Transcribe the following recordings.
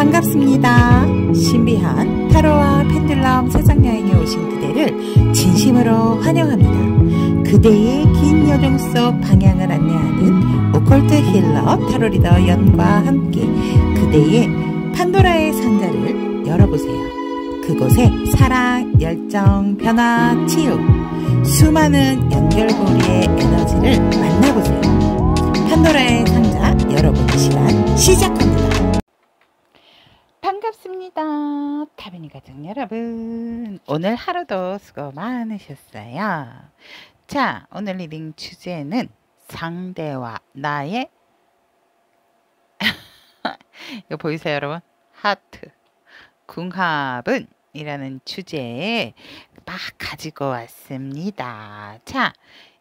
반갑습니다. 신비한 타로와 펜듈럼 세상여행에 오신 그대를 진심으로 환영합니다. 그대의 긴 여정 속 방향을 안내하는 오컬트 힐러 타로리더 연과 함께 그대의 판도라의 상자를 열어보세요. 그곳에 사랑, 열정, 변화, 치유, 수많은 연결고리의 에너지를 만나보세요. 판도라의 상자 열어보는 시간 시작합니다. 반갑습니다. 타비니 가족 여러분, 오늘 하루도 수고 많으셨어요. 자, 오늘 리딩 주제는 상대와 나의 이거 보이세요 여러분? 하트 궁합은 이라는 주제에 막 가지고 왔습니다. 자,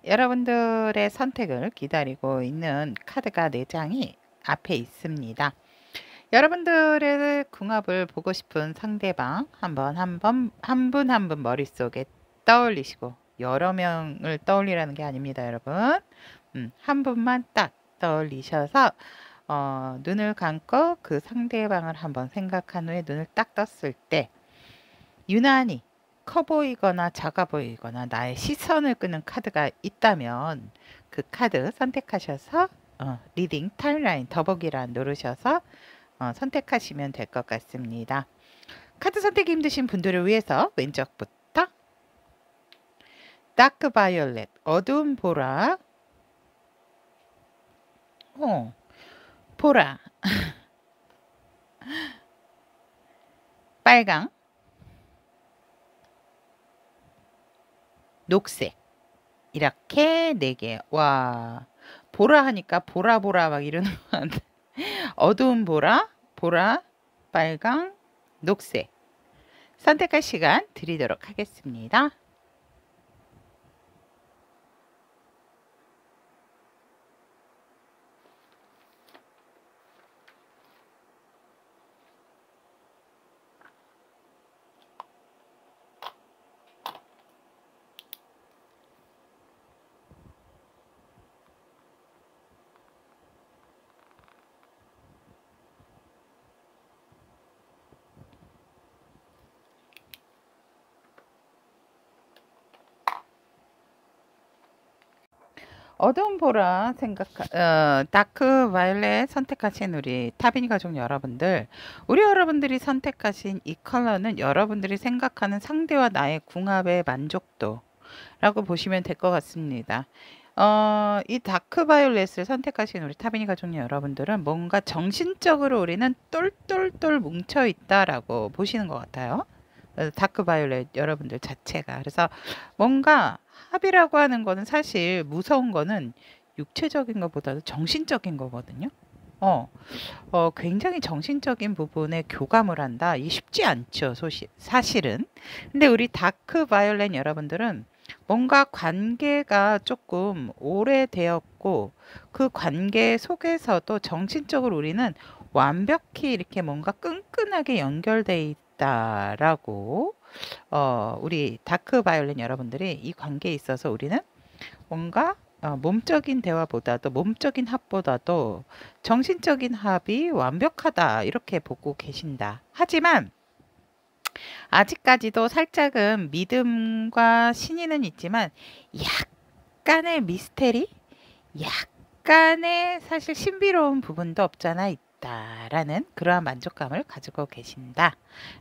여러분들의 선택을 기다리고 있는 카드가 4장이 앞에 있습니다. 여러분들의 궁합을 보고 싶은 상대방 한 분 한 분 머릿속에 떠올리시고, 여러 명을 떠올리라는 게 아닙니다 여러분. 한 분만 딱 떠올리셔서 눈을 감고 그 상대방을 한번 생각한 후에 눈을 딱 떴을 때 유난히 커 보이거나 작아 보이거나 나의 시선을 끄는 카드가 있다면 그 카드 선택하셔서 리딩 타임라인 더보기란 누르셔서 선택하시면 될 것 같습니다. 카드 선택이 힘드신 분들을 위해서 왼쪽부터 다크 바이올렛 어두운 보라, 보라 빨강, 녹색, 이렇게 4개. 와, 보라 하니까 보라보라 막 이러는 것 같은데 어두운 보라, 보라, 빨강, 녹색 선택할 시간 드리도록 하겠습니다. 어두운 보라 다크 바이올렛 선택하신 우리 타비니 가족 여러분들, 우리 여러분들이 선택하신 이 컬러는 여러분들이 생각하는 상대와 나의 궁합의 만족도라고 보시면 될 것 같습니다. 이 다크 바이올렛을 선택하신 우리 타비니 가족 여러분들은 뭔가 정신적으로 우리는 똘똘똘 뭉쳐 있다라고 보시는 것 같아요. 다크 바이올렛 여러분들 자체가. 그래서 뭔가 합이라고 하는 거는 사실 무서운 거는 육체적인 것보다도 정신적인 거거든요. 굉장히 정신적인 부분에 교감을 한다. 이 쉽지 않죠, 사실은. 근데 우리 다크 바이올렛 여러분들은 뭔가 관계가 조금 오래되었고 그 관계 속에서도 정신적으로 우리는 완벽히 이렇게 뭔가 끈끈하게 연결돼 있다라고 우리 다크 바이올렛 여러분들이 이 관계에 있어서 우리는 뭔가 몸적인 대화보다도 몸적인 합보다도 정신적인 합이 완벽하다 이렇게 보고 계신다. 하지만 아직까지도 살짝은 믿음과 신의는 있지만 약간의 미스테리, 약간의 사실 신비로운 부분도 없잖아 있다라는 그러한 만족감을 가지고 계신다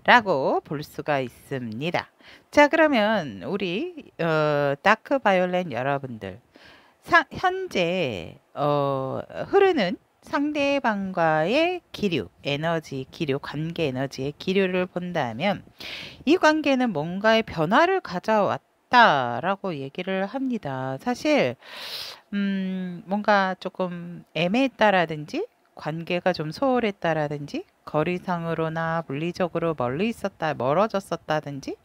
라고 볼 수가 있습니다. 자, 그러면 우리 다크 바이올렛 여러분들, 현재 흐르는 상대방과의 기류, 에너지 기류, 관계 에너지의 기류를 본다면 이 관계는 뭔가의 변화를 가져왔다라고 얘기를 합니다. 사실 뭔가 조금 애매했다라든지 관계가 좀 소홀했다라든지 거리상으로나 물리적으로 멀어졌었다든지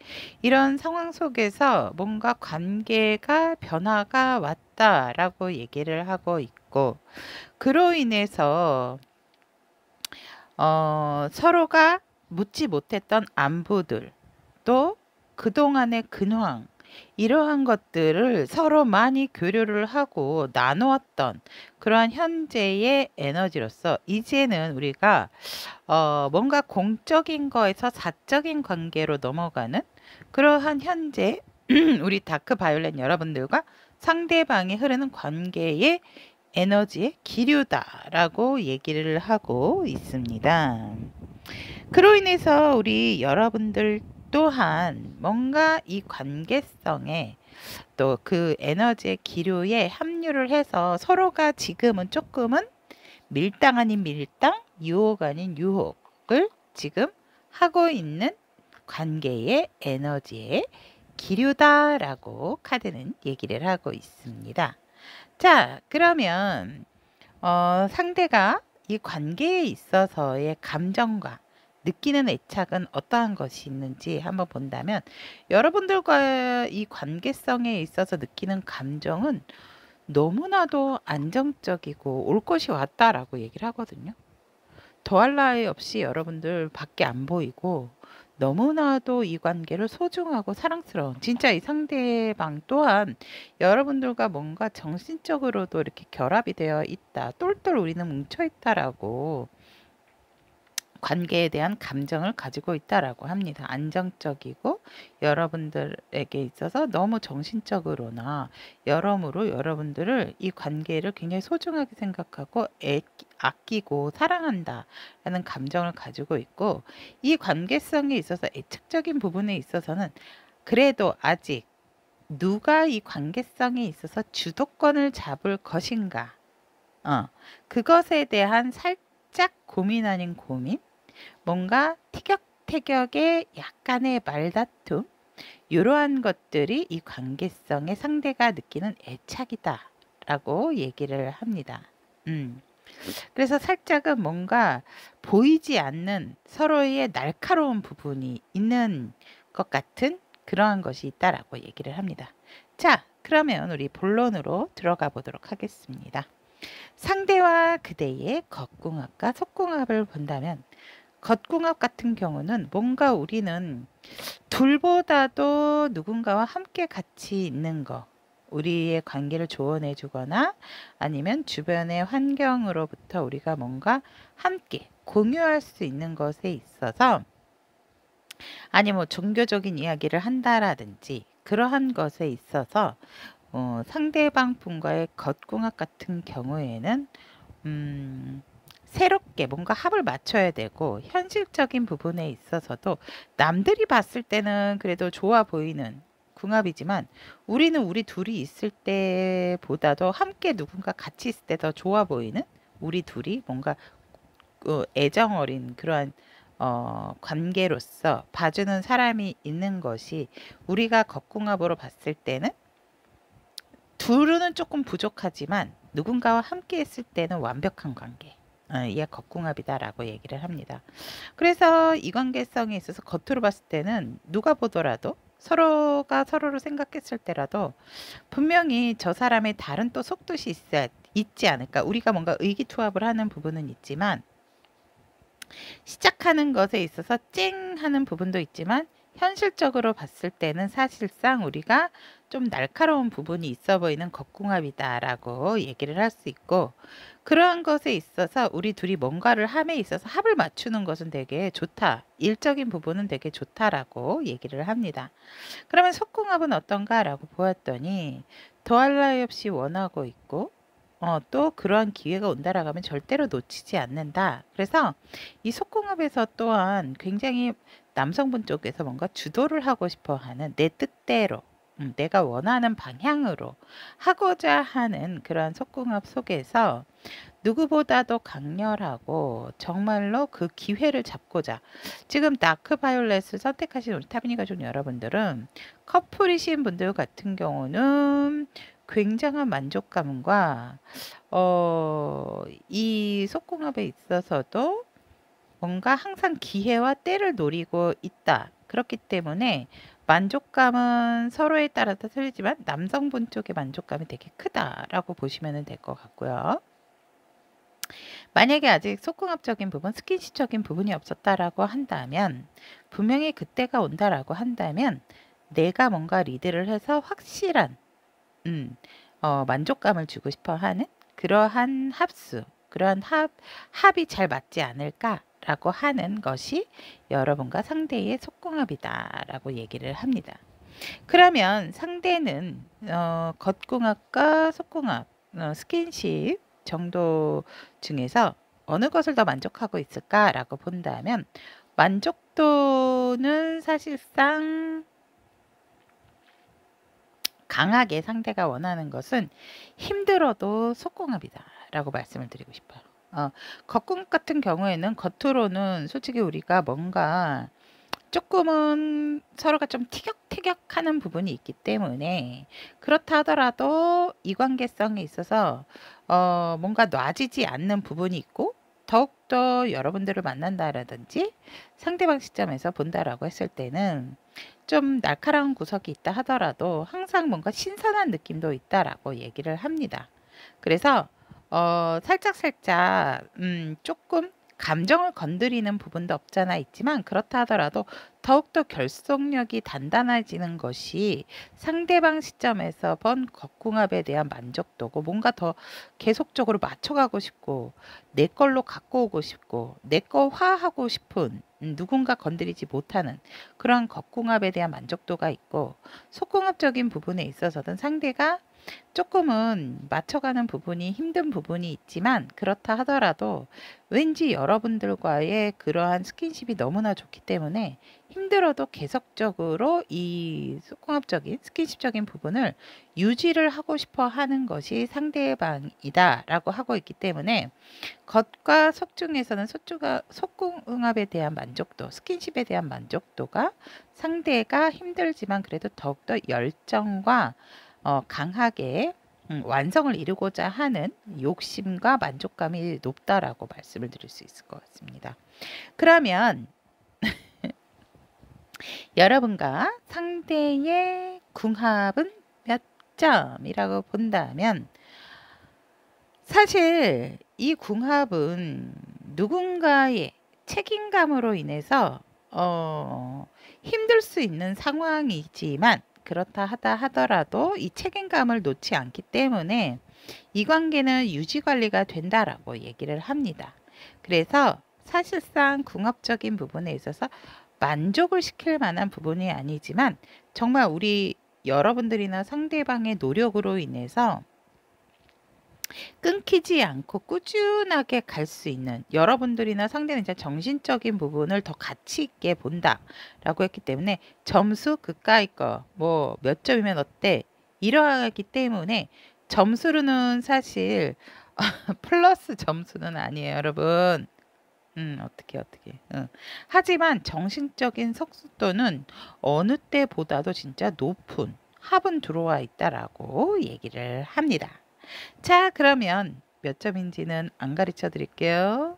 이런 상황 속에서 뭔가 관계가 변화가 왔다라고 얘기를 하고 있고, 그로 인해서 서로가 묻지 못했던 안부들, 또 그동안의 근황, 이러한 것들을 서로 많이 교류를 하고 나누었던 그러한 현재의 에너지로서 이제는 우리가 뭔가 공적인 거에서 사적인 관계로 넘어가는 그러한 현재 우리 다크 바이올렛 여러분들과 상대방이 흐르는 관계의 에너지의 기류다라고 얘기를 하고 있습니다. 그로 인해서 우리 여러분들 또한 뭔가 이 관계성에 또 그 에너지의 기류에 합류를 해서 서로가 지금은 조금은 밀당 아닌 밀당, 유혹 아닌 유혹을 지금 하고 있는 관계의 에너지의 기류다라고 카드는 얘기를 하고 있습니다. 자, 그러면 상대가 이 관계에 있어서의 감정과 느끼는 애착은 어떠한 것이 있는지 한번 본다면 여러분들과 이 관계성에 있어서 느끼는 감정은 너무나도 안정적이고 올 것이 왔다라고 얘기를 하거든요. 더할 나위 없이 여러분들 밖에 안 보이고 너무나도 이 관계를 소중하고 사랑스러운 진짜 이 상대방 또한 여러분들과 뭔가 정신적으로도 이렇게 결합이 되어 있다. 똘똘 우리는 뭉쳐 있다라고 관계에 대한 감정을 가지고 있다라고 합니다. 안정적이고 여러분들에게 있어서 너무 정신적으로나 여러모로 여러분들을 이 관계를 굉장히 소중하게 생각하고 아끼고 사랑한다라는 감정을 가지고 있고 이 관계성에 있어서 애착적인 부분에 있어서는 그래도 아직 누가 이 관계성에 있어서 주도권을 잡을 것인가 그것에 대한 살짝 고민 아닌 고민 뭔가 티격태격의 약간의 말다툼 이러한 것들이 이 관계성의 상대가 느끼는 애착이다 라고 얘기를 합니다. 그래서 살짝은 뭔가 보이지 않는 서로의 날카로운 부분이 있는 것 같은 그러한 것이 있다라고 얘기를 합니다. 자, 그러면 우리 본론으로 들어가 보도록 하겠습니다. 상대와 그대의 겉궁합과 속궁합을 본다면 겉궁합 같은 경우는 뭔가 우리는 둘보다도 누군가와 함께 같이 있는 거 우리의 관계를 조언해 주거나 아니면 주변의 환경으로부터 우리가 뭔가 함께 공유할 수 있는 것에 있어서 아니 뭐 종교적인 이야기를 한다라든지 그러한 것에 있어서 상대방 분과의 겉궁합 같은 경우에는 새롭게 뭔가 합을 맞춰야 되고 현실적인 부분에 있어서도 남들이 봤을 때는 그래도 좋아 보이는 궁합이지만 우리는 우리 둘이 있을 때보다도 함께 누군가 같이 있을 때 더 좋아 보이는 우리 둘이 뭔가 애정 어린 그러한 관계로서 봐주는 사람이 있는 것이 우리가 겉궁합으로 봤을 때는 둘은 조금 부족하지만 누군가와 함께 했을 때는 완벽한 관계 이게 겉궁합이다라고 얘기를 합니다. 그래서 이 관계성에 있어서 겉으로 봤을 때는 누가 보더라도 서로가 서로를 생각했을 때라도 분명히 저 사람의 다른 또 속뜻이 있지 않을까. 우리가 뭔가 의기투합을 하는 부분은 있지만 시작하는 것에 있어서 쨍 하는 부분도 있지만 현실적으로 봤을 때는 사실상 우리가 좀 날카로운 부분이 있어 보이는 겉궁합이다라고 얘기를 할 수 있고 그러한 것에 있어서 우리 둘이 뭔가를 함에 있어서 합을 맞추는 것은 되게 좋다. 일적인 부분은 되게 좋다라고 얘기를 합니다. 그러면 속궁합은 어떤가라고 보았더니 더할 나위 없이 원하고 있고 또 그러한 기회가 온다라고 하면 절대로 놓치지 않는다. 그래서 이 속궁합에서 또한 굉장히 남성분 쪽에서 뭔가 주도를 하고 싶어 하는 내 뜻대로 내가 원하는 방향으로 하고자 하는 그러한 속궁합 속에서 누구보다도 강렬하고 정말로 그 기회를 잡고자 지금 다크 바이올렛을 선택하신 우리 타비니 가족 여러분들은 커플이신 분들 같은 경우는 굉장한 만족감과 이 속궁합에 있어서도 뭔가 항상 기회와 때를 노리고 있다. 그렇기 때문에 만족감은 서로에 따라서 틀리지만 남성분 쪽의 만족감이 되게 크다라고 보시면 될 것 같고요. 만약에 아직 속궁합적인 부분, 스킨십적인 부분이 없었다라고 한다면 분명히 그때가 온다라고 한다면 내가 뭔가 리드를 해서 확실한 만족감을 주고 싶어 하는 그러한 그러한 합이 잘 맞지 않을까라고 하는 것이 여러분과 상대의 속궁합이다라고 얘기를 합니다. 그러면 상대는 겉궁합과 속궁합, 스킨십 정도 중에서 어느 것을 더 만족하고 있을까라고 본다면 만족도는 사실상 강하게 상대가 원하는 것은 힘들어도 속궁합이다 라고 말씀을 드리고 싶어요. 겉궁합 같은 경우에는 겉으로는 솔직히 우리가 뭔가 조금은 서로가 좀 티격태격하는 부분이 있기 때문에 그렇다 하더라도 이관계성에 있어서 뭔가 놔지지 않는 부분이 있고 더욱더 여러분들을 만난다라든지 상대방 시점에서 본다라고 했을 때는 좀 날카로운 구석이 있다 하더라도 항상 뭔가 신선한 느낌도 있다라고 얘기를 합니다. 그래서 살짝 조금 감정을 건드리는 부분도 없잖아 있지만 그렇다 하더라도 더욱더 결속력이 단단해지는 것이 상대방 시점에서 본 겉궁합에 대한 만족도고 뭔가 더 계속적으로 맞춰가고 싶고 내 걸로 갖고 오고 싶고 내 거화하고 싶은 누군가 건드리지 못하는 그런 겉궁합에 대한 만족도가 있고 속궁합적인 부분에 있어서는 상대가 조금은 맞춰가는 부분이 힘든 부분이 있지만 그렇다 하더라도 왠지 여러분들과의 그러한 스킨십이 너무나 좋기 때문에 힘들어도 계속적으로 이 속궁합적인 스킨십적인 부분을 유지를 하고 싶어 하는 것이 상대방이다 라고 하고 있기 때문에 겉과 속 중에서는 속궁합에 대한 만족도, 스킨십에 대한 만족도가 상대가 힘들지만 그래도 더욱더 열정과 강하게 완성을 이루고자 하는 욕심과 만족감이 높다라고 말씀을 드릴 수 있을 것 같습니다. 그러면 여러분과 상대의 궁합은 몇 점이라고 본다면 사실 이 궁합은 누군가의 책임감으로 인해서 힘들 수 있는 상황이지만 그렇다 하더라도 이 책임감을 놓지 않기 때문에 이 관계는 유지 관리가 된다라고 얘기를 합니다. 그래서 사실상 궁합적인 부분에 있어서 만족을 시킬 만한 부분이 아니지만 정말 우리 여러분들이나 상대방의 노력으로 인해서 끊기지 않고 꾸준하게 갈 수 있는 여러분들이나 상대는 이제 정신적인 부분을 더 가치 있게 본다라고 했기 때문에 점수 그까이 거 뭐 몇 점이면 어때 이러하기 때문에 점수로는 사실 플러스 점수는 아니에요, 여러분. 어떻게. 하지만 정신적인 성숙도는 어느 때보다도 진짜 높은 합은 들어와 있다라고 얘기를 합니다. 자, 그러면 몇 점인지는 안 가르쳐 드릴게요.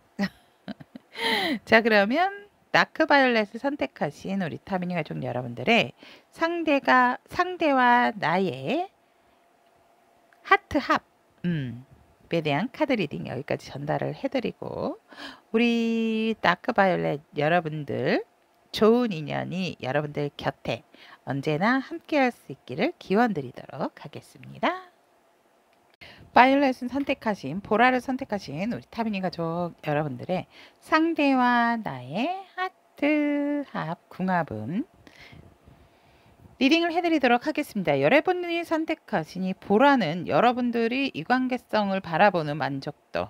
자, 그러면 다크바이올렛을 선택하신 우리 타미니 가족 여러분들의 상대와 나의 하트 합에 대한 카드 리딩 여기까지 전달을 해드리고 우리 다크바이올렛 여러분들 좋은 인연이 여러분들 곁에 언제나 함께 할 수 있기를 기원 드리도록 하겠습니다. 바이올렛을 선택하신 보라를 선택하신 우리 타비니 가족 여러분들의 상대와 나의 하트 합 궁합은 리딩을 해드리도록 하겠습니다. 여러분이 선택하신 이 보라는 여러분들이 이 관계성을 바라보는 만족도.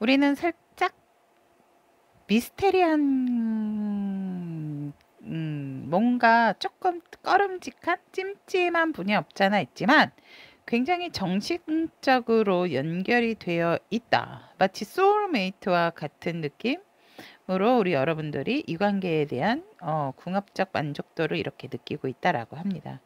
우리는 살짝 미스테리한 뭔가 조금 꺼름직한 찜찜한 분이 없잖아 있지만 굉장히 정신적으로 연결이 되어 있다. 마치 소울메이트와 같은 느낌으로 우리 여러분들이 이 관계에 대한 궁합적 만족도를 이렇게 느끼고 있다라고 합니다.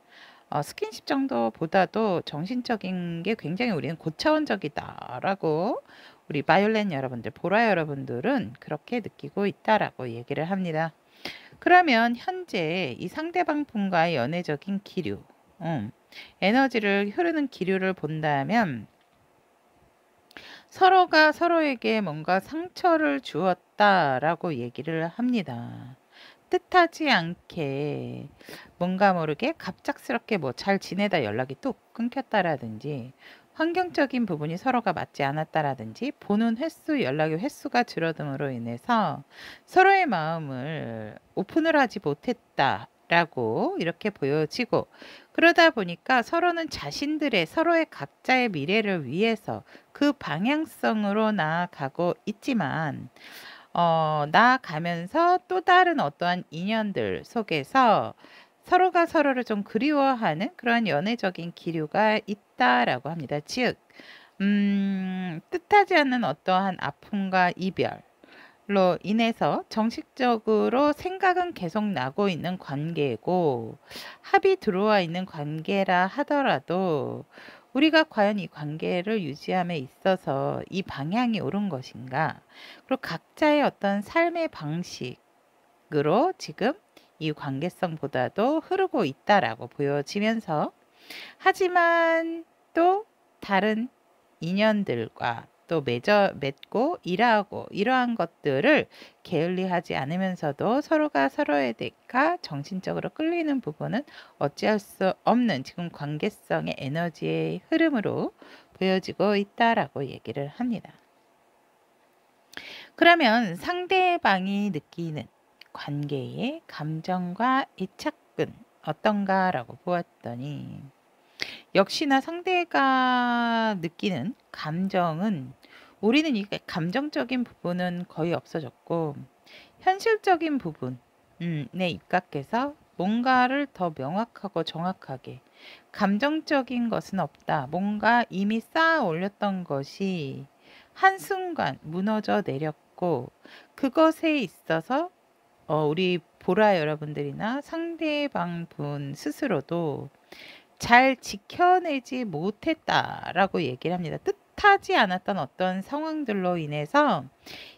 스킨십 정도보다도 정신적인 게 굉장히 우리는 고차원적이다라고 우리 바이올렛 여러분들, 보라 여러분들은 그렇게 느끼고 있다라고 얘기를 합니다. 그러면 현재 이 상대방 분과의 연애적인 기류, 에너지를 흐르는 기류를 본다면 서로가 서로에게 뭔가 상처를 주었다라고 얘기를 합니다. 뜻하지 않게 뭔가 모르게 갑작스럽게 뭐 잘 지내다 연락이 뚝 끊겼다라든지 환경적인 부분이 서로가 맞지 않았다라든지 보는 횟수, 연락의 횟수가 줄어듦으로 인해서 서로의 마음을 오픈을 하지 못했다라고 이렇게 보여지고, 그러다 보니까 서로는 자신들의 서로의 각자의 미래를 위해서 그 방향성으로 나아가고 있지만 나아가면서 또 다른 어떠한 인연들 속에서 서로가 서로를 좀 그리워하는 그러한 연애적인 기류가 있다라고 합니다. 즉, 뜻하지 않는 어떠한 아픔과 이별로 인해서 정식적으로 생각은 계속 나고 있는 관계고 합이 들어와 있는 관계라 하더라도 우리가 과연 이 관계를 유지함에 있어서 이 방향이 옳은 것인가? 그리고 각자의 어떤 삶의 방식으로 지금 이 관계성보다도 흐르고 있다라고 보여지면서, 하지만 또 다른 인연들과 또 맺고 일하고 이러한 것들을 게을리하지 않으면서도 서로가 서로에 대해 정신적으로 끌리는 부분은 어찌할 수 없는 지금 관계성의 에너지의 흐름으로 보여지고 있다라고 얘기를 합니다. 그러면 상대방이 느끼는 관계의 감정과 애착은 어떤가라고 보았더니, 역시나 상대가 느끼는 감정은, 우리는 이 감정적인 부분은 거의 없어졌고 현실적인 부분에 입각해서 뭔가를 더 명확하고 정확하게, 감정적인 것은 없다, 뭔가 이미 쌓아 올렸던 것이 한순간 무너져 내렸고 그것에 있어서 우리 보라 여러분들이나 상대방 분 스스로도 잘 지켜내지 못했다라고 얘기를 합니다. 뜻하지 않았던 어떤 상황들로 인해서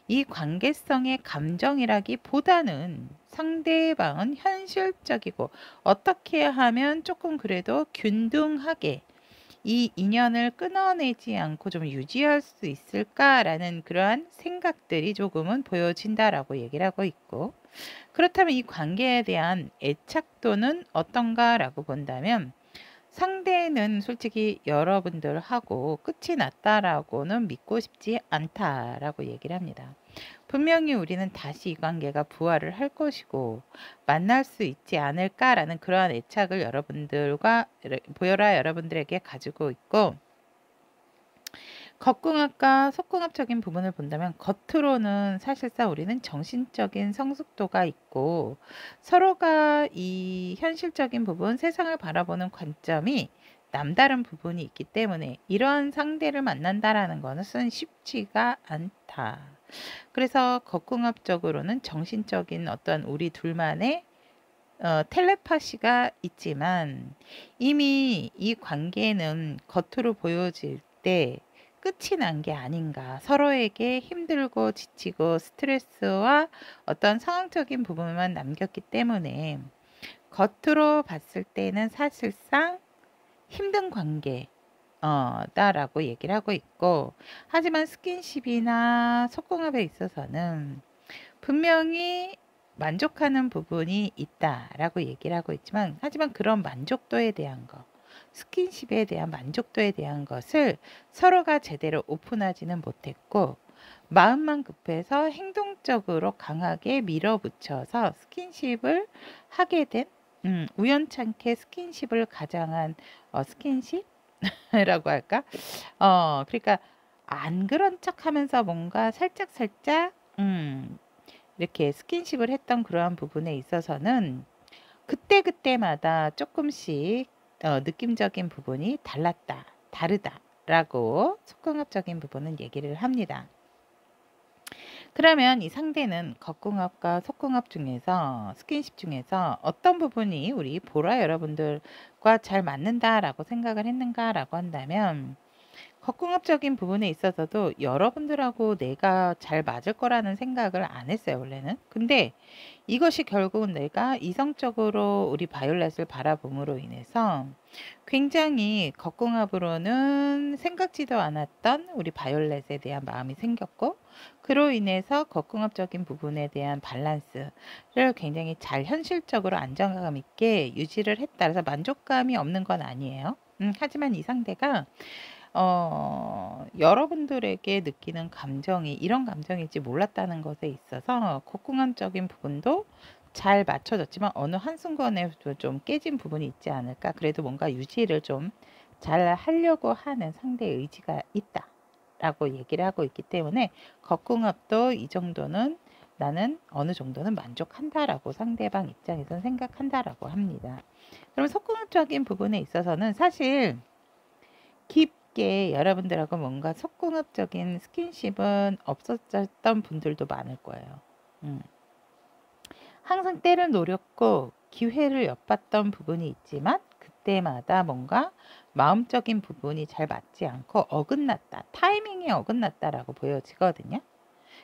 이 관계성의 감정이라기보다는 상대방은 현실적이고 어떻게 하면 조금 그래도 균등하게 이 인연을 끊어내지 않고 좀 유지할 수 있을까라는 그러한 생각들이 조금은 보여진다라고 얘기를 하고 있고, 그렇다면 이 관계에 대한 애착도는 어떤가라고 본다면 상대는 솔직히 여러분들하고 끝이 났다라고는 믿고 싶지 않다라고 얘기를 합니다. 분명히 우리는 다시 이 관계가 부활을 할 것이고 만날 수 있지 않을까라는 그러한 애착을 보여라 여러분들에게 가지고 있고, 겉궁합과 속궁합적인 부분을 본다면 겉으로는 사실상 우리는 정신적인 성숙도가 있고 서로가 이 현실적인 부분, 세상을 바라보는 관점이 남다른 부분이 있기 때문에 이러한 상대를 만난다라는 것은 쉽지가 않다. 그래서 겉궁합적으로는 정신적인 어떤 우리 둘만의 텔레파시가 있지만 이미 이 관계는 겉으로 보여질 때 끝이 난 게 아닌가. 서로에게 힘들고 지치고 스트레스와 어떤 상황적인 부분만 남겼기 때문에 겉으로 봤을 때는 사실상 힘든 관계 다라고 얘기를 하고 있고, 하지만 스킨십이나 속궁합에 있어서는 분명히 만족하는 부분이 있다라고 얘기를 하고 있지만, 하지만 그런 만족도에 대한 거, 스킨십에 대한 만족도에 대한 것을 서로가 제대로 오픈하지는 못했고 마음만 급해서 행동적으로 강하게 밀어붙여서 스킨십을 하게 된, 우연찮게 스킨십을 가장한 스킨십이라고 할까? 그러니까 안 그런 척 하면서 뭔가 살짝 이렇게 스킨십을 했던 그러한 부분에 있어서는 그때그때마다 조금씩 느낌적인 부분이 다르다라고 속궁합적인 부분은 얘기를 합니다. 그러면 이 상대는 겉궁합과 속궁합 중에서, 스킨십 중에서 어떤 부분이 우리 보라 여러분들과 잘 맞는다라고 생각을 했는가라고 한다면, 겉궁합적인 부분에 있어서도 여러분들하고 내가 잘 맞을 거라는 생각을 안 했어요, 원래는. 근데 이것이 결국은 내가 이성적으로 우리 바이올렛을 바라봄으로 인해서 굉장히 겉궁합으로는 생각지도 않았던 우리 바이올렛에 대한 마음이 생겼고, 그로 인해서 겉궁합적인 부분에 대한 밸런스를 굉장히 잘 현실적으로 안정감 있게 유지를 했다. 그래서 만족감이 없는 건 아니에요. 하지만 이 상대가 여러분들에게 느끼는 감정이 이런 감정일지 몰랐다는 것에 있어서 콧궁합적인 부분도 잘 맞춰졌지만 어느 한순간에 좀 깨진 부분이 있지 않을까. 그래도 뭔가 유지를 좀 잘 하려고 하는 상대의 의지가 있다 라고 얘기를 하고 있기 때문에 겉궁합도 이 정도는 나는 어느 정도는 만족한다라고 상대방 입장에서는 생각한다라고 합니다. 그럼 속궁합적인 부분에 있어서는 사실 깊게 여러분들하고 뭔가 속궁합적인 스킨십은 없었던 분들도 많을 거예요. 항상 때를 노렸고 기회를 엿봤던 부분이 있지만 그때마다 뭔가 마음적인 부분이 잘 맞지 않고 어긋났다. 타이밍이 어긋났다라고 보여지거든요.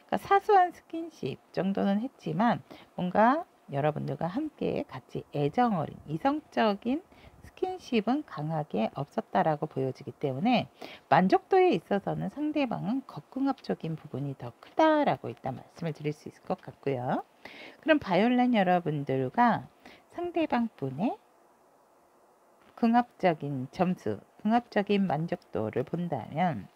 그러니까 사소한 스킨십 정도는 했지만 뭔가 여러분들과 함께 같이 애정 어린 이성적인 스킨십은 강하게 없었다라고 보여지기 때문에 만족도에 있어서는 상대방은 겉궁합적인 부분이 더 크다라고 일단 말씀을 드릴 수 있을 것 같고요. 그럼 바이올렛 여러분들과 상대방 분의 궁합적인 점수, 궁합적인 만족도를 본다면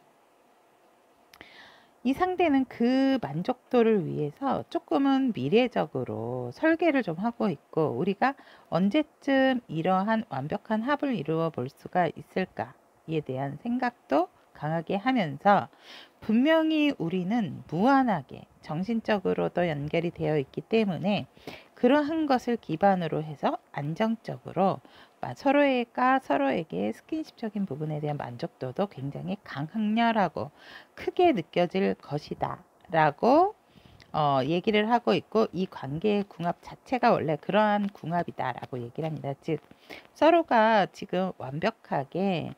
이 상대는 그 만족도를 위해서 조금은 미래적으로 설계를 좀 하고 있고 우리가 언제쯤 이러한 완벽한 합을 이루어 볼 수가 있을까에 대한 생각도 강하게 하면서 분명히 우리는 무한하게 정신적으로도 연결이 되어 있기 때문에 그러한 것을 기반으로 해서 안정적으로 서로에게 스킨십적인 부분에 대한 만족도도 굉장히 강렬하고 크게 느껴질 것이다 라고 얘기를 하고 있고 이 관계의 궁합 자체가 원래 그러한 궁합이다 라고 얘기를 합니다. 즉 서로가 지금 완벽하게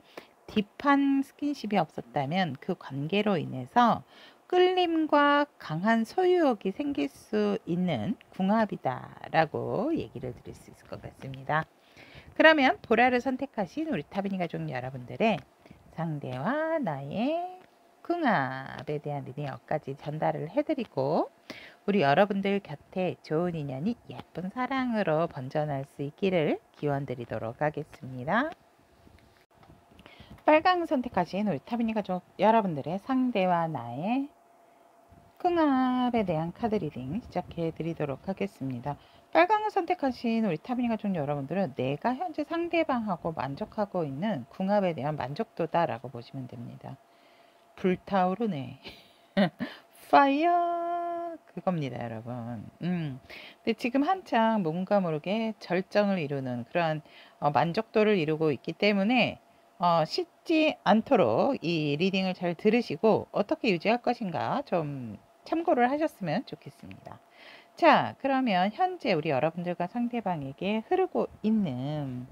딥한 스킨십이 없었다면 그 관계로 인해서 끌림과 강한 소유욕이 생길 수 있는 궁합이다 라고 얘기를 드릴 수 있을 것 같습니다. 그러면 보라를 선택하신 우리 타비니 가족 여러분들의 상대와 나의 궁합에 대한 리딩 여기까지 전달을 해드리고 우리 여러분들 곁에 좋은 인연이 예쁜 사랑으로 번져날 수 있기를 기원드리도록 하겠습니다. 빨강 선택하신 우리 타비니 가족 여러분들의 상대와 나의 궁합에 대한 카드 리딩 시작해 드리도록 하겠습니다. 빨강을 선택하신 우리 타비니 가족 여러분들은 내가 현재 상대방하고 만족하고 있는 궁합에 대한 만족도다라고 보시면 됩니다. 불타오르네. 파이어 그겁니다, 여러분. 근데 지금 한창 뭔가 모르게 절정을 이루는 그러한 만족도를 이루고 있기 때문에 쉽지 않도록 이 리딩을 잘 들으시고 어떻게 유지할 것인가 좀 참고를 하셨으면 좋겠습니다. 자, 그러면 현재 우리 여러분들과 상대방에게 흐르고 있는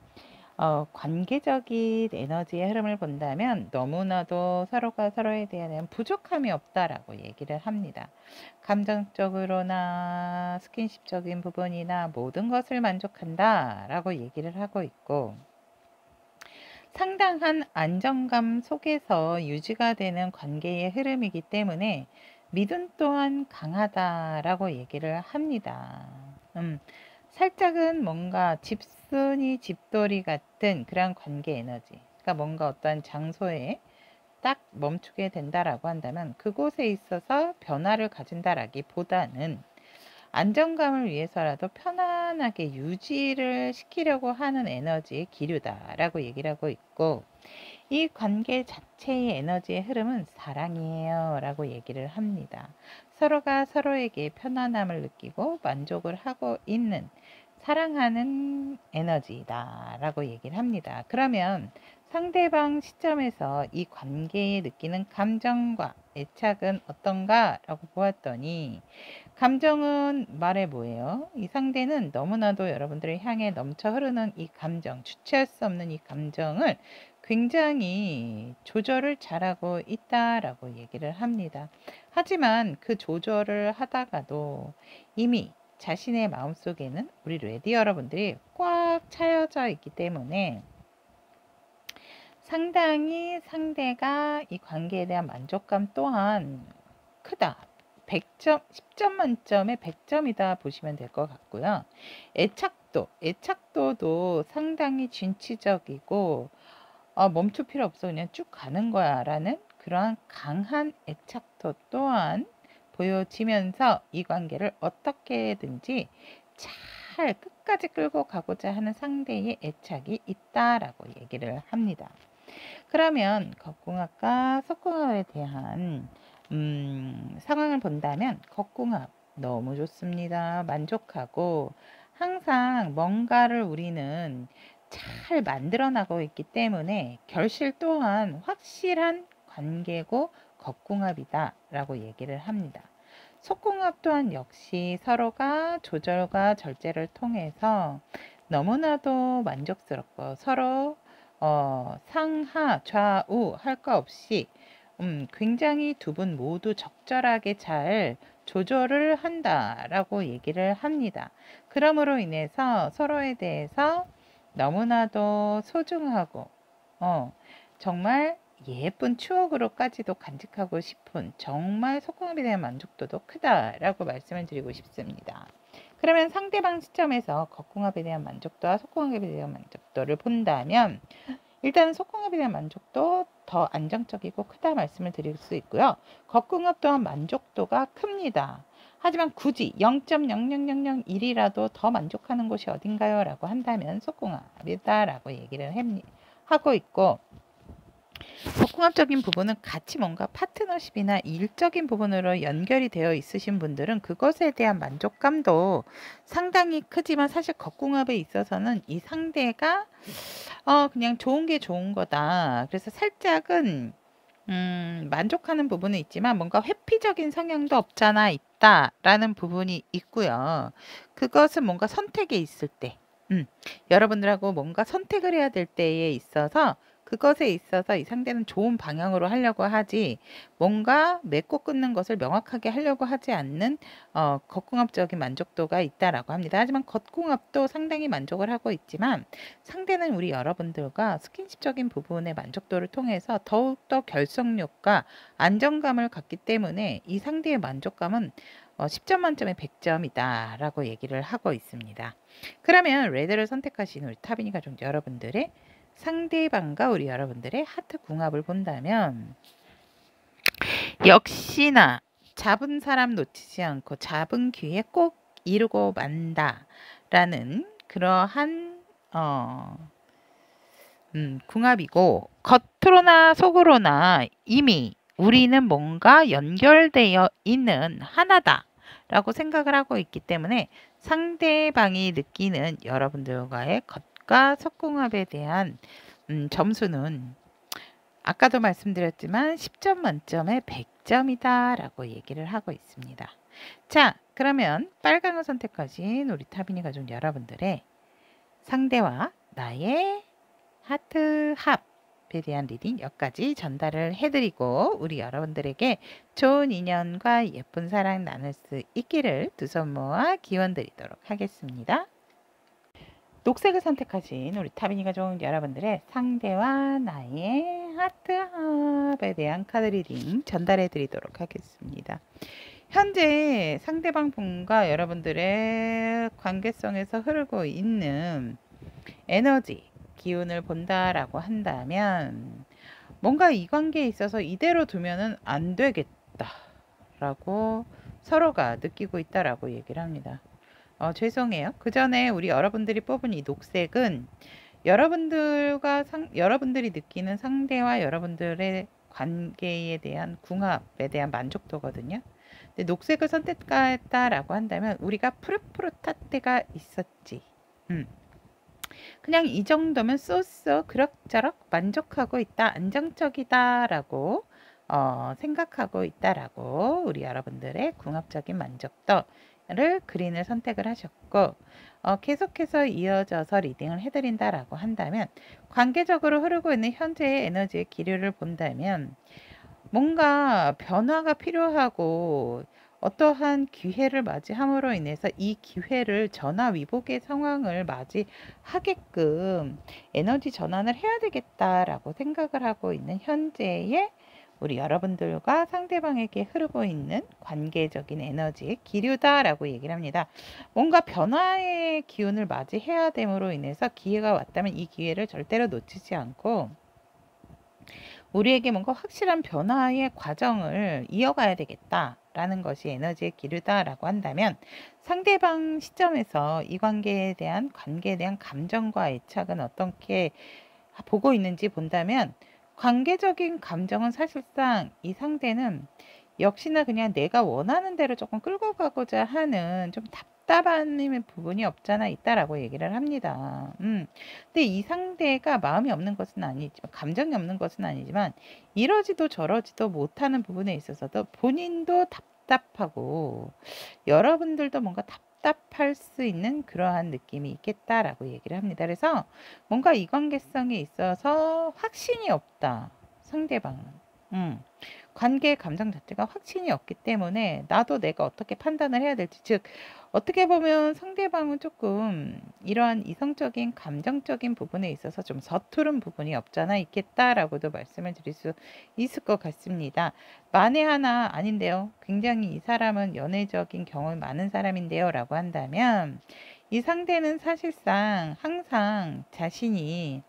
관계적인 에너지의 흐름을 본다면 너무나도 서로가 서로에 대한 부족함이 없다라고 얘기를 합니다. 감정적으로나 스킨십적인 부분이나 모든 것을 만족한다라고 얘기를 하고 있고 상당한 안정감 속에서 유지가 되는 관계의 흐름이기 때문에 믿음 또한 강하다라고 얘기를 합니다. 살짝은 뭔가 집순이 집돌이 같은 그런 관계 에너지. 그러니까 뭔가 어떤 장소에 딱 멈추게 된다라고 한다면 그곳에 있어서 변화를 가진다라기보다는 안정감을 위해서라도 편안하게 유지를 시키려고 하는 에너지의 기류다라고 얘기를 하고 있고 이 관계 자체의 에너지의 흐름은 사랑이에요 라고 얘기를 합니다. 서로가 서로에게 편안함을 느끼고 만족을 하고 있는 사랑하는 에너지다 라고 얘기를 합니다. 그러면 상대방 시점에서 이 관계에 느끼는 감정과 애착은 어떤가 라고 보았더니 감정은 말해 뭐예요? 이 상대는 너무나도 여러분들을 향해 넘쳐 흐르는 이 감정, 주체할 수 없는 이 감정을 굉장히 조절을 잘하고 있다라고 얘기를 합니다. 하지만 그 조절을 하다가도 이미 자신의 마음속에는 우리 레디 여러분들이 꽉 차여져 있기 때문에 상당히 상대가 이 관계에 대한 만족감 또한 크다. 100점, 10점 만점에 100점이다 보시면 될 것 같고요. 애착도도 상당히 진취적이고 멈출 필요 없어 그냥 쭉 가는 거야 라는 그러한 강한 애착도 또한 보여지면서 이 관계를 어떻게든지 잘 끝까지 끌고 가고자 하는 상대의 애착이 있다라고 얘기를 합니다. 그러면 겉궁합과 속궁합에 대한 상황을 본다면 겉궁합 너무 좋습니다. 만족하고 항상 뭔가를 우리는 잘 만들어 나가고 있기 때문에 결실 또한 확실한 관계고 겉궁합이다 라고 얘기를 합니다. 속궁합 또한 역시 서로가 조절과 절제를 통해서 너무나도 만족스럽고 서로 상하 좌우 할 거 없이 굉장히 두 분 모두 적절하게 잘 조절을 한다라고 얘기를 합니다. 그러므로 인해서 서로에 대해서 너무나도 소중하고 정말 예쁜 추억으로까지도 간직하고 싶은 정말 속궁합에 대한 만족도도 크다라고 말씀을 드리고 싶습니다. 그러면 상대방 시점에서 겉궁합에 대한 만족도와 속궁합에 대한 만족도를 본다면 일단 속궁합에 대한 만족도 더 안정적이고 크다 말씀을 드릴 수 있고요. 겉궁합 또한 만족도가 큽니다. 하지만 굳이 0.00001이라도 더 만족하는 곳이 어딘가요? 라고 한다면 속궁합이다 라고 얘기를 하고 있고 겉궁합적인 부분은 같이 뭔가 파트너십이나 일적인 부분으로 연결이 되어 있으신 분들은 그것에 대한 만족감도 상당히 크지만 사실 겉궁합에 있어서는 이 상대가 그냥 좋은 게 좋은 거다. 그래서 살짝은 만족하는 부분은 있지만 뭔가 회피적인 성향도 없잖아 있다라는 부분이 있고요. 그것은 뭔가 선택에 있을 때 여러분들하고 뭔가 선택을 해야 될 때에 있어서 그것에 있어서 이 상대는 좋은 방향으로 하려고 하지 뭔가 맺고 끊는 것을 명확하게 하려고 하지 않는 겉궁합적인 만족도가 있다라고 합니다. 하지만 겉궁합도 상당히 만족을 하고 있지만 상대는 우리 여러분들과 스킨십적인 부분의 만족도를 통해서 더욱더 결속력과 안정감을 갖기 때문에 이 상대의 만족감은 10점 만점에 100점이다 라고 얘기를 하고 있습니다. 그러면 레드를 선택하신 우리 타비니 가족 여러분들의 상대방과 우리 여러분들의 하트 궁합을 본다면 역시나 잡은 사람 놓치지 않고 잡은 기회 꼭 이루고 만다 라는 그러한 궁합이고 겉으로나 속으로나 이미 우리는 뭔가 연결되어 있는 하나다 라고 생각을 하고 있기 때문에 상대방이 느끼는 여러분들과의 겉과 속궁합에 대한 점수는 아까도 말씀드렸지만 10점 만점에 100점이다 라고 얘기를 하고 있습니다. 자, 그러면 빨강을 선택하신 우리 타비니 가족 여러분들의 상대와 나의 하트 합에 대한 리딩 여기까지 전달을 해드리고 우리 여러분들에게 좋은 인연과 예쁜 사랑 나눌 수 있기를 두 손 모아 기원 드리도록 하겠습니다. 녹색을 선택하신 우리 타비니 가족 여러분들의 상대와 나의 하트 합에 대한 카드 리딩 전달해 드리도록 하겠습니다. 현재 상대방 분과 여러분들의 관계성에서 흐르고 있는 에너지, 기운을 본다라고 한다면 뭔가 이 관계에 있어서 이대로 두면은 안 되겠다라고 서로가 느끼고 있다라고 얘기를 합니다. 죄송해요. 그 전에 우리 여러분들이 뽑은 이 녹색은 여러분들이 느끼는 상대와 여러분들의 관계에 대한 궁합에 대한 만족도거든요. 근데 녹색을 선택했다라고 한다면 우리가 푸릇푸릇할 때가 있었지. 그냥 이 정도면 쏘쏘 그럭저럭 만족하고 있다, 안정적이다 라고 생각하고 있다라고 우리 여러분들의 궁합적인 만족도를 그린을 선택을 하셨고, 계속해서 이어져서 리딩을 해드린다라고 한다면, 관계적으로 흐르고 있는 현재의 에너지의 기류를 본다면 뭔가 변화가 필요하고 어떠한 기회를 맞이함으로 인해서 이 기회를 전화위복의 상황을 맞이하게끔 에너지 전환을 해야 되겠다라고 생각을 하고 있는 현재의 우리 여러분들과 상대방에게 흐르고 있는 관계적인 에너지의 기류다라고 얘기를 합니다. 뭔가 변화의 기운을 맞이해야 됨으로 인해서 기회가 왔다면 이 기회를 절대로 놓치지 않고 우리에게 뭔가 확실한 변화의 과정을 이어가야 되겠다라는 것이 에너지의 기류다라고 한다면, 상대방 시점에서 이 관계에 대한 감정과 애착은 어떻게 보고 있는지 본다면, 관계적인 감정은 사실상 이 상대는 역시나 그냥 내가 원하는 대로 조금 끌고 가고자 하는 좀 답답한 부분이 없잖아 있다라고 얘기를 합니다. 근데 이 상대가 마음이 없는 것은 아니지만, 감정이 없는 것은 아니지만, 이러지도 저러지도 못하는 부분에 있어서도 본인도 답답하고 여러분들도 뭔가 답답할 수 있는 그러한 느낌이 있겠다라고 얘기를 합니다. 그래서 뭔가 이 관계성에 있어서 확신이 없다, 상대방은. 관계의 감정 자체가 확신이 없기 때문에 나도 내가 어떻게 판단을 해야 될지, 즉 어떻게 보면 상대방은 조금 이러한 이성적인 감정적인 부분에 있어서 좀 서투른 부분이 없잖아 있겠다라고도 말씀을 드릴 수 있을 것 같습니다. 만에 하나 아닌데요, 굉장히 이 사람은 연애적인 경험이 많은 사람인데요 라고 한다면, 이 상대는 사실상 항상 자신이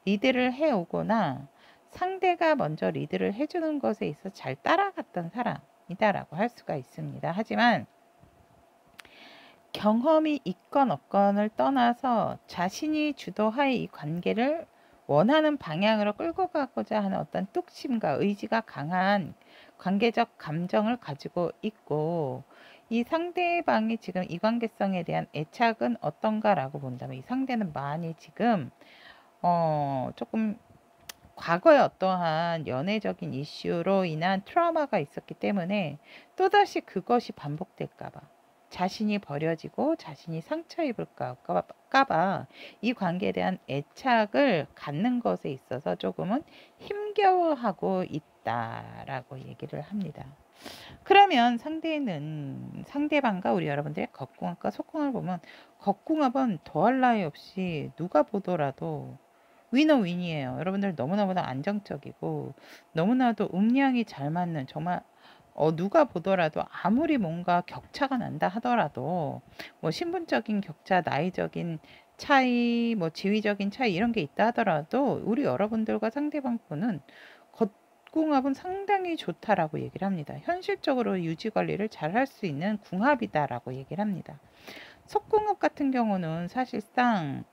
리드를 해오거나 상대가 먼저 리드를 해주는 것에 있어 잘 따라갔던 사람이다라고 할 수가 있습니다. 하지만 경험이 있건 없건을 떠나서 자신이 주도하에 이 관계를 원하는 방향으로 끌고 가고자 하는 어떤 뚝심과 의지가 강한 관계적 감정을 가지고 있고, 이 상대방이 지금 이 관계성에 대한 애착은 어떤가라고 본다면, 이 상대는 많이 지금 조금 과거에 어떠한 연애적인 이슈로 인한 트라우마가 있었기 때문에 또다시 그것이 반복될까봐, 자신이 버려지고 자신이 상처 입을까봐 이 관계에 대한 애착을 갖는 것에 있어서 조금은 힘겨워하고 있다라고 얘기를 합니다. 그러면 상대방과 우리 여러분들의 겉궁합과 속궁합을 보면, 겉궁합은 더할 나위 없이 누가 보더라도 위너윈이에요. 여러분들 너무나보다 안정적이고 너무나도 음량이 잘 맞는, 정말 누가 보더라도 아무리 뭔가 격차가 난다 하더라도, 뭐 신분적인 격차, 나이적인 차이, 뭐 지위적인 차이 이런 게 있다 하더라도 우리 여러분들과 상대방 분은 겉궁합은 상당히 좋다라고 얘기를 합니다. 현실적으로 유지 관리를 잘 할 수 있는 궁합이다라고 얘기를 합니다. 속궁합 같은 경우는 사실상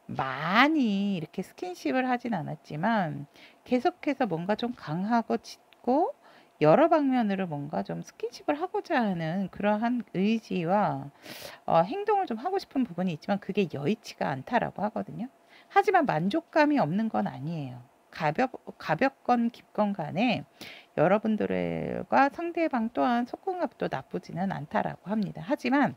많이 이렇게 스킨십을 하진 않았지만 계속해서 뭔가 좀 강하고 짙고 여러 방면으로 뭔가 좀 스킨십을 하고자 하는 그러한 의지와 행동을 좀 하고 싶은 부분이 있지만 그게 여의치가 않다라고 하거든요. 하지만 만족감이 없는 건 아니에요. 가볍건 깊건 간에 여러분들과 상대방 또한 속궁합도 나쁘지는 않다라고 합니다. 하지만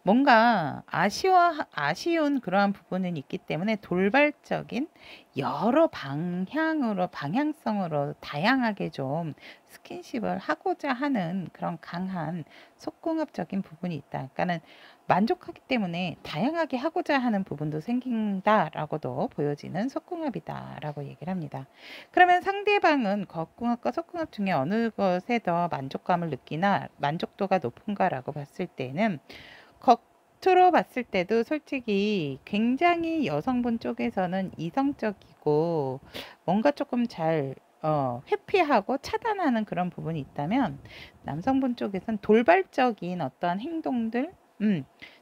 뭔가 아쉬운 그러한 부분은 있기 때문에 돌발적인 여러 방향성으로 다양하게 좀 스킨십을 하고자 하는 그런 강한 속궁합적인 부분이 있다. 그러니까는 만족하기 때문에 다양하게 하고자 하는 부분도 생긴다라고도 보여지는 속궁합이다라고 얘기를 합니다. 그러면 상대방은 겉궁합과 속궁합 중에 어느 것에 더 만족감을 느끼나 만족도가 높은가라고 봤을 때는, 겉으로 봤을 때도 솔직히 굉장히 여성분 쪽에서는 이성적이고 뭔가 조금 잘 회피하고 차단하는 그런 부분이 있다면, 남성분 쪽에서는 돌발적인 어떠한 행동들,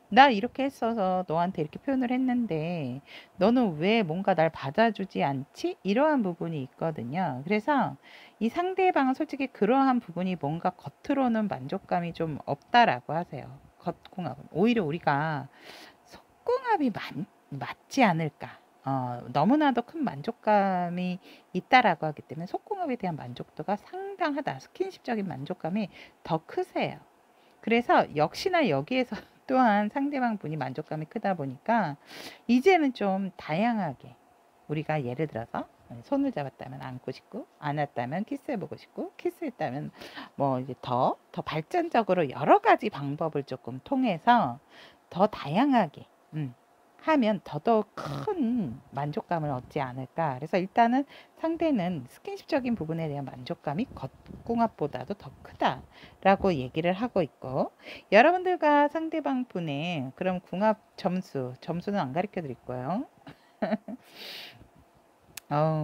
나 이렇게 했어서 너한테 이렇게 표현을 했는데 너는 왜 뭔가 날 받아주지 않지? 이러한 부분이 있거든요. 그래서 이 상대방은 솔직히 그러한 부분이 뭔가 겉으로는 만족감이 좀 없다라고 하세요. 겉궁합은 오히려 우리가 속궁합이 맞지 않을까, 너무나도 큰 만족감이 있다라고 하기 때문에 속궁합에 대한 만족도가 상당하다. 스킨십적인 만족감이 더 크세요. 그래서 역시나 여기에서 또한 상대방 분이 만족감이 크다 보니까 이제는 좀 다양하게 우리가 예를 들어서 손을 잡았다면 안고 싶고, 안았다면 키스해보고 싶고, 키스했다면 뭐 이제 더 발전적으로 여러 가지 방법을 조금 통해서 더 다양하게 하면 더더욱 큰 만족감을 얻지 않을까. 그래서 일단은 상대는 스킨십적인 부분에 대한 만족감이 겉궁합보다도 더 크다라고 얘기를 하고 있고, 여러분들과 상대방 분의 그럼 궁합 점수는 안 가르쳐 드릴 거예요.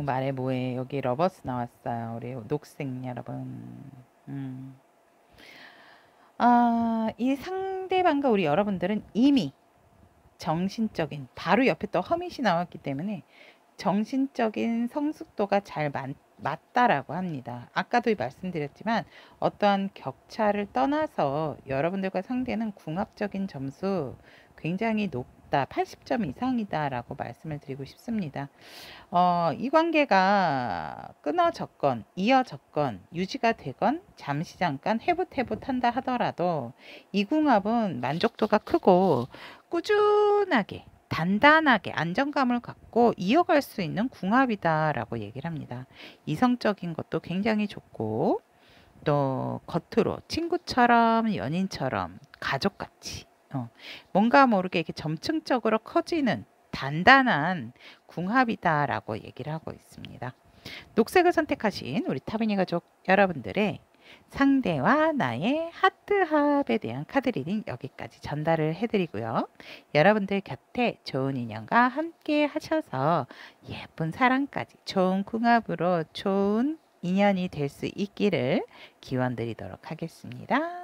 말해 뭐해. 여기 러버스 나왔어요. 우리 녹색 여러분. 이 상대방과 우리 여러분들은 이미 정신적인, 바로 옆에 또 허밋이 나왔기 때문에 정신적인 성숙도가 잘 맞다라고 합니다. 아까도 말씀드렸지만 어떠한 격차를 떠나서 여러분들과 상대는 궁합적인 점수 굉장히 높다. 80점 이상이다 라고 말씀을 드리고 싶습니다. 이 관계가 끊어졌건 이어졌건 유지가 되건 잠시 잠깐 해붓해붓한다 하더라도 이 궁합은 만족도가 크고 꾸준하게 단단하게 안정감을 갖고 이어갈 수 있는 궁합이다 라고 얘기를 합니다. 이성적인 것도 굉장히 좋고 또 겉으로 친구처럼 연인처럼 가족같이 뭔가 모르게 이렇게 점층적으로 커지는 단단한 궁합이다 라고 얘기를 하고 있습니다. 녹색을 선택하신 우리 타비니 가족 여러분들의 상대와 나의 하트합에 대한 카드 리딩 여기까지 전달을 해드리고요. 여러분들 곁에 좋은 인연과 함께 하셔서 예쁜 사랑까지 좋은 궁합으로 좋은 인연이 될 수 있기를 기원 드리도록 하겠습니다.